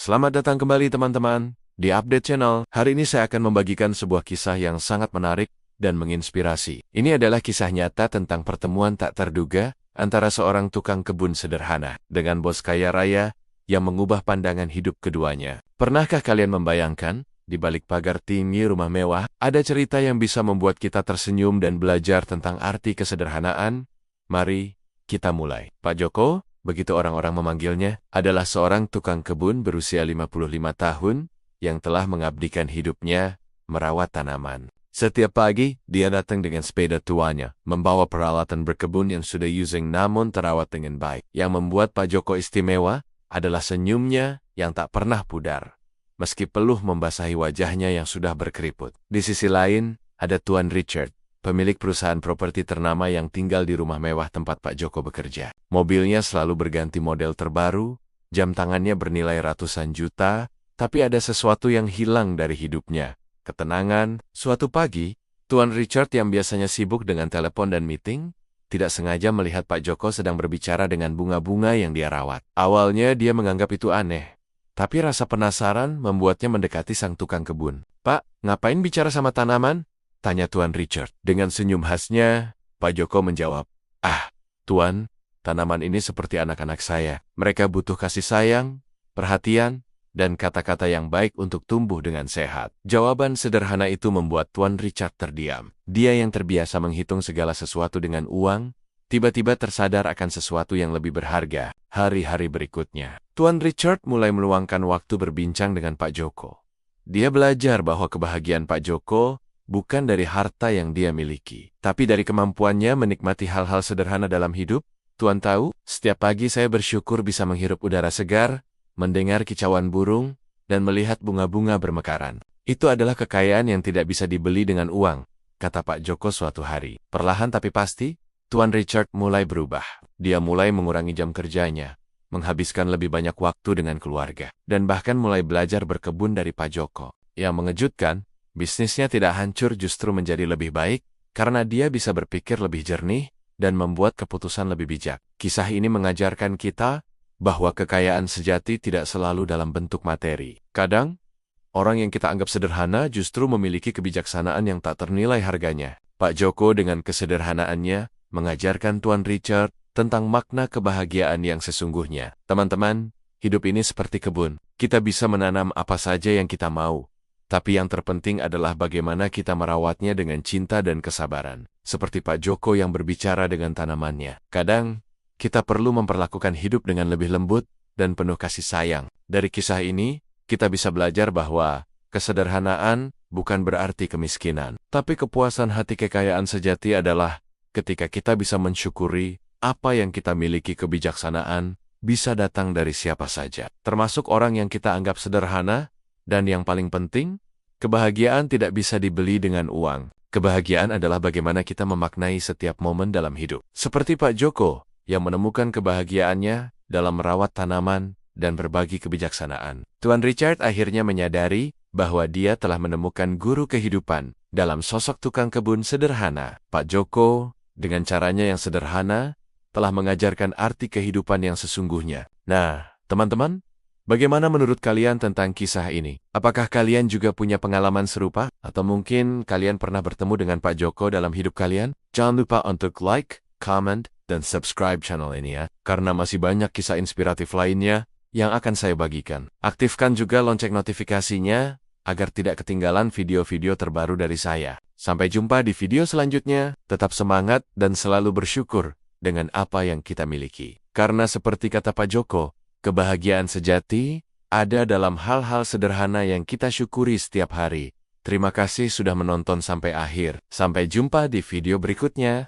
Selamat datang kembali teman-teman di Update Channel. Hari ini saya akan membagikan sebuah kisah yang sangat menarik dan menginspirasi. Ini adalah kisah nyata tentang pertemuan tak terduga antara seorang tukang kebun sederhana dengan bos kaya raya yang mengubah pandangan hidup keduanya. Pernahkah kalian membayangkan, di balik pagar tinggi rumah mewah, ada cerita yang bisa membuat kita tersenyum dan belajar tentang arti kesederhanaan? Mari kita mulai. Pak Joko, begitu orang-orang memanggilnya, adalah seorang tukang kebun berusia 55 tahun yang telah mengabdikan hidupnya merawat tanaman. Setiap pagi, dia datang dengan sepeda tuanya, membawa peralatan berkebun yang sudah using namun terawat dengan baik. Yang membuat Pak Joko istimewa adalah senyumnya yang tak pernah pudar, meski peluh membasahi wajahnya yang sudah berkeriput. Di sisi lain, ada Tuan Richard, pemilik perusahaan properti ternama yang tinggal di rumah mewah tempat Pak Joko bekerja. Mobilnya selalu berganti model terbaru, jam tangannya bernilai ratusan juta, tapi ada sesuatu yang hilang dari hidupnya. Ketenangan. Suatu pagi, Tuan Richard yang biasanya sibuk dengan telepon dan meeting, tidak sengaja melihat Pak Joko sedang berbicara dengan bunga-bunga yang dia rawat. Awalnya dia menganggap itu aneh, tapi rasa penasaran membuatnya mendekati sang tukang kebun. "Pak, ngapain bicara sama tanaman?" tanya Tuan Richard. Dengan senyum khasnya, Pak Joko menjawab, "Ah, Tuan, tanaman ini seperti anak-anak saya. Mereka butuh kasih sayang, perhatian, dan kata-kata yang baik untuk tumbuh dengan sehat." Jawaban sederhana itu membuat Tuan Richard terdiam. Dia yang terbiasa menghitung segala sesuatu dengan uang, tiba-tiba tersadar akan sesuatu yang lebih berharga. Hari-hari berikutnya, Tuan Richard mulai meluangkan waktu berbincang dengan Pak Joko. Dia belajar bahwa kebahagiaan Pak Joko bukan dari harta yang dia miliki, tapi dari kemampuannya menikmati hal-hal sederhana dalam hidup. "Tuan tahu, setiap pagi saya bersyukur bisa menghirup udara segar, mendengar kicauan burung, dan melihat bunga-bunga bermekaran. Itu adalah kekayaan yang tidak bisa dibeli dengan uang," kata Pak Joko suatu hari. Perlahan tapi pasti, Tuan Richard mulai berubah. Dia mulai mengurangi jam kerjanya, menghabiskan lebih banyak waktu dengan keluarga, dan bahkan mulai belajar berkebun dari Pak Joko. Yang mengejutkan, bisnisnya tidak hancur, justru menjadi lebih baik karena dia bisa berpikir lebih jernih dan membuat keputusan lebih bijak. Kisah ini mengajarkan kita bahwa kekayaan sejati tidak selalu dalam bentuk materi. Kadang, orang yang kita anggap sederhana justru memiliki kebijaksanaan yang tak ternilai harganya. Pak Joko dengan kesederhanaannya mengajarkan Tuan Richard tentang makna kebahagiaan yang sesungguhnya. Teman-teman, hidup ini seperti kebun. Kita bisa menanam apa saja yang kita mau, tapi yang terpenting adalah bagaimana kita merawatnya dengan cinta dan kesabaran. Seperti Pak Joko yang berbicara dengan tanamannya. Kadang, kita perlu memperlakukan hidup dengan lebih lembut dan penuh kasih sayang. Dari kisah ini, kita bisa belajar bahwa kesederhanaan bukan berarti kemiskinan. Tapi kepuasan hati, kekayaan sejati adalah ketika kita bisa mensyukuri apa yang kita miliki. Kebijaksanaan bisa datang dari siapa saja, termasuk orang yang kita anggap sederhana. Dan yang paling penting, kebahagiaan tidak bisa dibeli dengan uang. Kebahagiaan adalah bagaimana kita memaknai setiap momen dalam hidup. Seperti Pak Joko yang menemukan kebahagiaannya dalam merawat tanaman dan berbagi kebijaksanaan. Tuan Richard akhirnya menyadari bahwa dia telah menemukan guru kehidupan dalam sosok tukang kebun sederhana. Pak Joko, dengan caranya yang sederhana, telah mengajarkan arti kehidupan yang sesungguhnya. Nah, teman-teman, bagaimana menurut kalian tentang kisah ini? Apakah kalian juga punya pengalaman serupa? Atau mungkin kalian pernah bertemu dengan Pak Joko dalam hidup kalian? Jangan lupa untuk like, comment, dan subscribe channel ini ya, karena masih banyak kisah inspiratif lainnya yang akan saya bagikan. Aktifkan juga lonceng notifikasinya agar tidak ketinggalan video-video terbaru dari saya. Sampai jumpa di video selanjutnya. Tetap semangat dan selalu bersyukur dengan apa yang kita miliki. Karena seperti kata Pak Joko, kebahagiaan sejati ada dalam hal-hal sederhana yang kita syukuri setiap hari. Terima kasih sudah menonton sampai akhir. Sampai jumpa di video berikutnya.